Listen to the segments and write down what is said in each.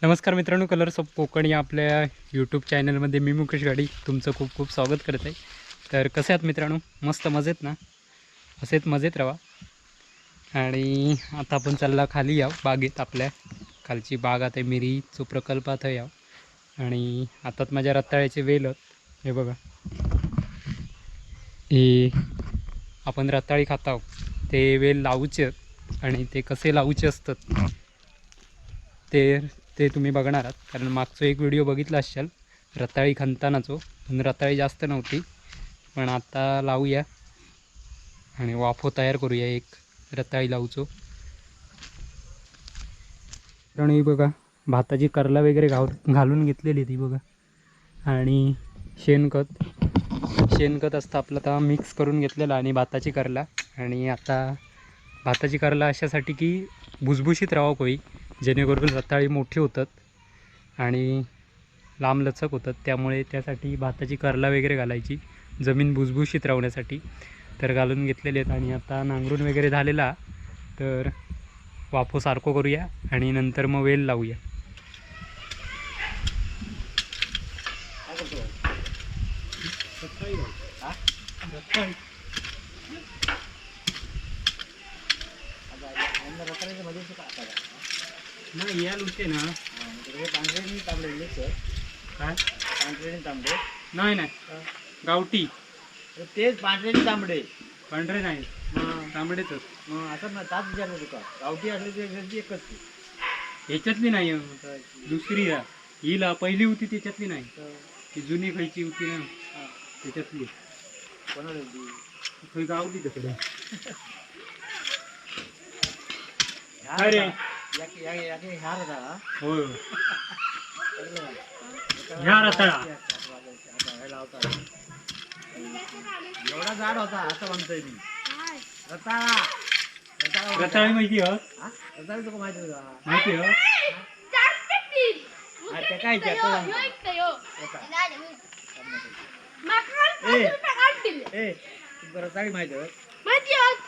नमस्कार मित्रांनो, colours of Konkan या आपल्या यूट्यूब चॅनलमध्ये मी मुकेश गाडी तुमचं खूप खूप स्वागत करत आहे. तर कसे आहात मित्रांनो? मस्त मजेत ना? असेच मजेत राहा. आणि आता आपण चालला खाली याव बागेत, आपल्या खालची बाग आता मिरीचो प्रकल्पात याव. आणि आताच माझ्या रताळ्याचे वेल हे बघा, हे आपण रताळी खाताव ते वेल लावूचे आणि ते कसे लावूचे असतात ते तुम्ही बघणार आहात. कारण मागचा एक व्हिडिओ बघितला असाल रताळी खणतानाचो, पण रताळी जास्त नव्हती. पण आता लावूया आणि वाफो तयार करूया एक रताळी लावूचो. कारण ही बघा भाताची करला वगैरे घालून घेतलेली ती बघा. आणि शेणखत असतं आपलं तर मिक्स करून घेतलेलं आणि भाताची करला. आणि आता भाताची करला अशासाठी की भुसभुशीत राहावं कोई, जेणेकरून रताळी मोठी होतात आणि लांबलचक होतात. त्यामुळे त्यासाठी भाताची करला वगैरे घालायची, जमीन भुसभुशीत राहण्यासाठी. तर घालून घेतलेले आहेत. आणि आता नांगरून वगैरे झालेला, तर वाफो सारखं करूया आणि नंतर मग वेल लावूया. नाही याल होते ना काय तांबडे नाही नाही गावठी तेच पांढरे तांबडे पांढरे नाही तांबडेच. असं ना ताच विचारलं तुका गावठी असले ते गर्दी एकच ती. ह्याच्यातली नाही दुसरी हिला पहिली होती त्याच्यातली नाही, ती जुनी खायची होती ना त्याच्यातली. कोणाला खरी गावली तिकडे. अरे अरे ह्या होता होय ह्या रताळा एवढा झाड होता असं म्हणतोय मी. रताळा रताळी माहिती आहे? रताळी तुका माहिती होता? माहिती आहे? ते काय रताळी माहिती आहे?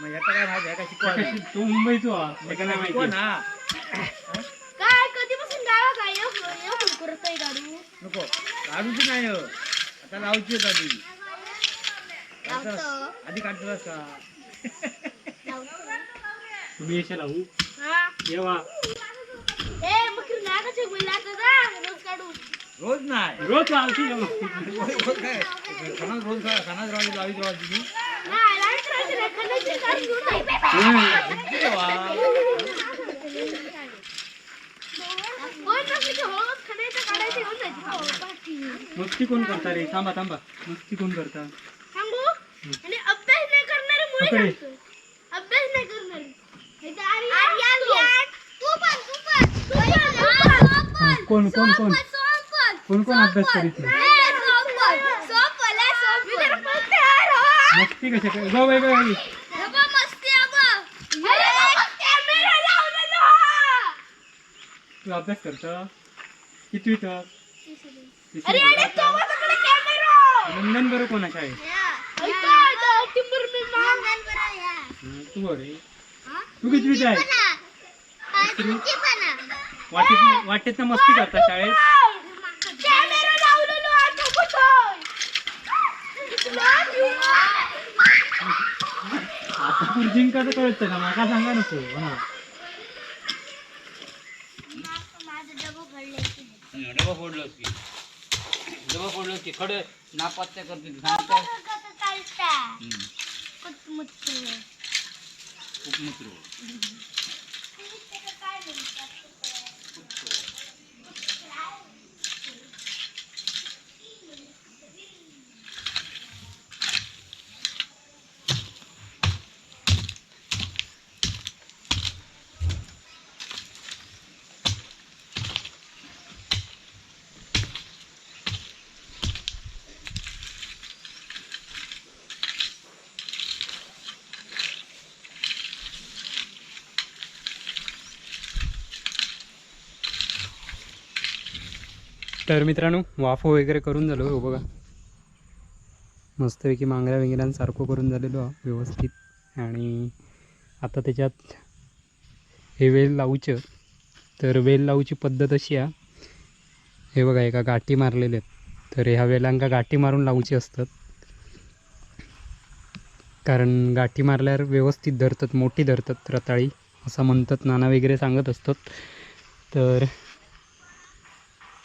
मग याचा काय माहिती आहे का? शिकवा तू मुंबईचो एका नाही शिकवा माहिती. ना. काय कधीपासून गावा काय करत आहे गाडू नको काढूची नाही हो. आता लावची होता ती आधी काढतोस का? तुम्ही येशा लावू येवा ए मग नागाचे बोलला आता रोज काढू रोज नाही रोज लावती रोज काय खानाच रोज खा खानाच राहली लावी जेव्हा तुम्ही नाही लाईट राहायचं नाही खाण्याची काढून घेऊन कोण नसली की हो खाण्याचं काढायचं घेऊन जायचं. मस्ती कोण करता रे? थांबा थांबा, मस्ती कोण करता? सांगू आणि अभ्यास नाही करणारे मुळे पकडे. सांगतो. अभ्यास नाही करणारे कोण कोण कोण कोण कोण अभ्यास करीत नाही? मस्ती कशा काय? जाऊ बाई बाई. तू अभ्यास करता किती तर नंदन बरं कोणाच्या आहे? तू बरे तू कितवीत आहे? वाटेत ना मस्ती करता शाळेत? आता तू जिंकाचं कळत ना, मला सांगा नको ना. डबा फोडलोस की खडे नापात्या करते तर मित्रांनो वाफो वगैरे करून झालो हो बघा, मस्तपैकी मांगऱ्या वगैरेंसारखं करून झालेलो व्यवस्थित. आणि आता त्याच्यात हे वेल लावूचं. तर वेल लावूची पद्धत अशी आहे हे बघा एका गाठी मारलेले आहेत. तर ह्या वेलांका गाठी मारून लावची असतात, कारण गाठी मारल्यावर व्यवस्थित धरतात, मोठी धरतात रताळी असं म्हणतात, नाना वगैरे सांगत असतात. तर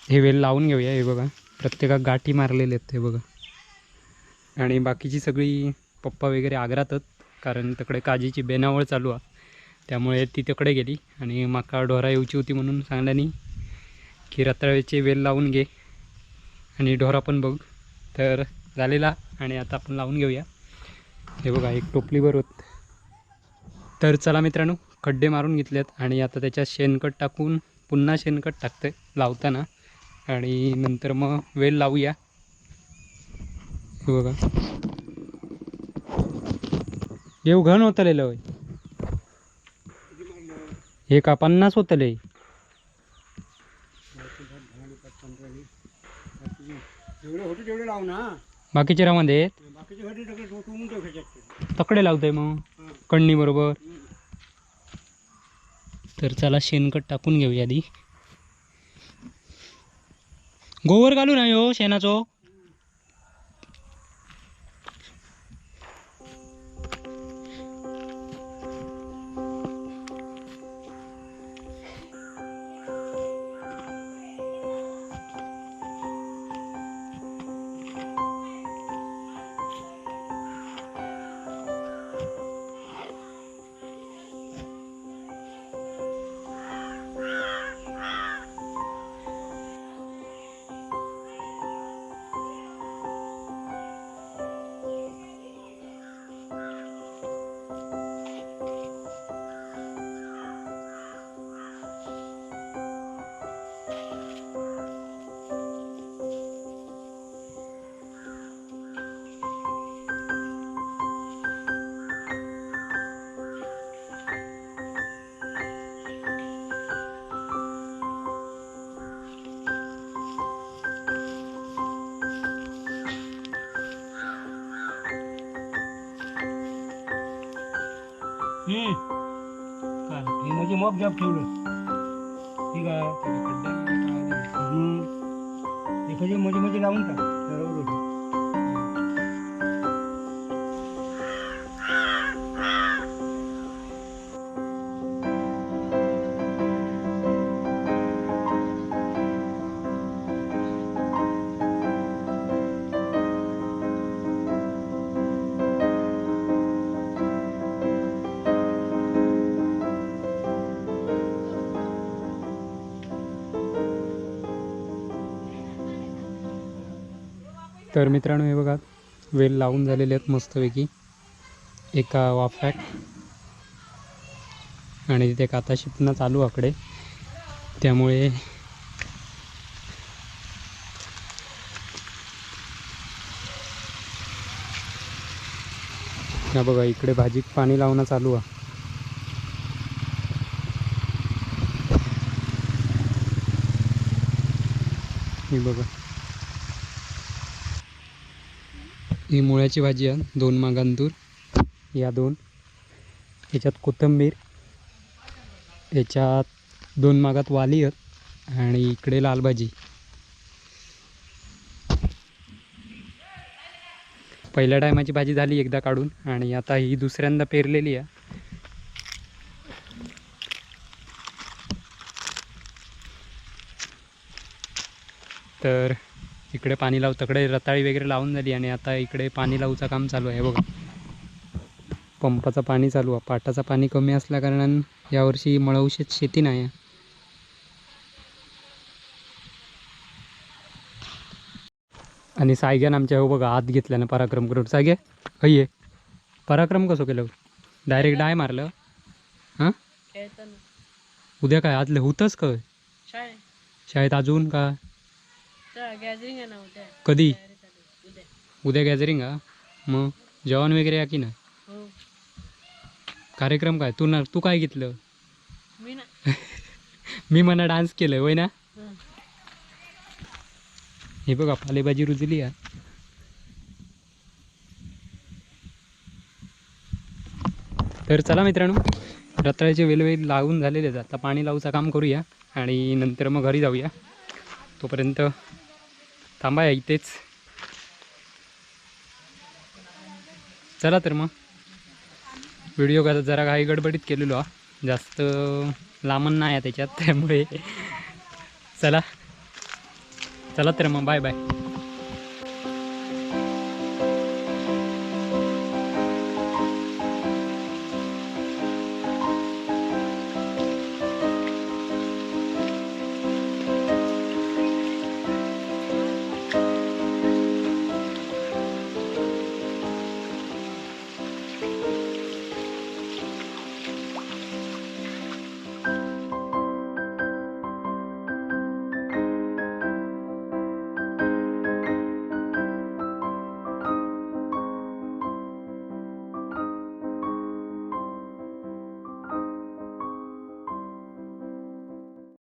हे वेल लावून घेऊया. हे बघा प्रत्येकात गाठी मारलेले आहेत हे बघा. आणि बाकीची सगळी पप्पा वगैरे आग्रातात, कारण तिकडे काजीची बेनावळ चालू आहे, त्यामुळे ती तिकडे गेली. आणि माका ढोरा येऊची होती म्हणून सांगल्यानी की रताळ्याचे वेल लावून घे आणि ढोरा पण बघ. तर झालेला आणि आता आपण लावून घेऊया. हे बघा एक टोपलीवर होत. तर चला मित्रांनो, खड्डे मारून घेतलेत आणि आता त्याच्यात शेणखत टाकून पुन्हा शेणखत टाकतं लावताना, आणि नंतर मग वेल लावूया. हे बघा येऊ घन होतलेलं होय. हे का 50 होतले. तेवढे लावू ना, बाकीचे रामध्ये बाकीचे तकडे लावतंय मग कण्णी बरोबर. तर चला शेणखत टाकून घेऊया आधी. गोवर घालू ना हो शेणाचो. हे म्हणजे मग जॉब ठेवलं ठीक आहे. एखादी मध्ये मध्ये लावून टाक बरोबर होतं. तर मित्रांनो हे बघा वेल लावून झालेले आहेत मस्तपैकी एका वाफ्यात, आणि तिथे काता शिपणं चालू आकडे, त्यामुळे हा बघा इकडे भाजीत पाणी लावणं चालू आहे. ही बघा ही मुळ्याची भाजी आहे, 2 मागांतूर या 2, याच्यात कोथिंबीर, याच्यात 2 मागात वाली आहेत, आणि इकडे लाल भाजी. पहिल्या टायमाची भाजी झाली एकदा काढून, आणि आता ही दुसऱ्यांदा पेरलेली आहे. तर इकडे पाणी लावू, तकडे रताळी वगैरे लावून झाली, आणि आता इकडे पाणी लावूचं काम चालू आहे बघा. पंपाचं पाणी चालू आहे. पाटाचं पाणी कमी असल्या कारणानं यावर्षी मळवशेत शेती नाही आहे. आणि सायग्यान आमच्या हो बघा हात घेतल्यानं पराक्रम करून. सायगे हय आहे पराक्रम कसं केलं, डायरेक्ट डाय मारलं. हां उद्या काय आजले होतंच काय शाळेत अजून का गॅदरिंग आहे ना उद्या. कधी उद्या उद्या गॅदरिंग हा. मग जेवण वगैरे या की नाही. हो कार्यक्रम काय तू काय घेतलं. मी ना मी म्हणा डान्स केलं होय ना. हं. हे बघा पालेभाजी रुजली आहे. तर चला मित्रांनो, रताळ्याचे वेलवेल लावून झालेले आहेत. आता पाणी लावूचं काम करूया आणि नंतर मग घरी जाऊया. तोपर्यंत थांबा या इथेच. चला तर मग व्हिडिओ का जरा काही गडबडीत केलेलो जास्त लांबण नाही आहे त्याच्यात, त्यामुळे चला तर मग बाय बाय.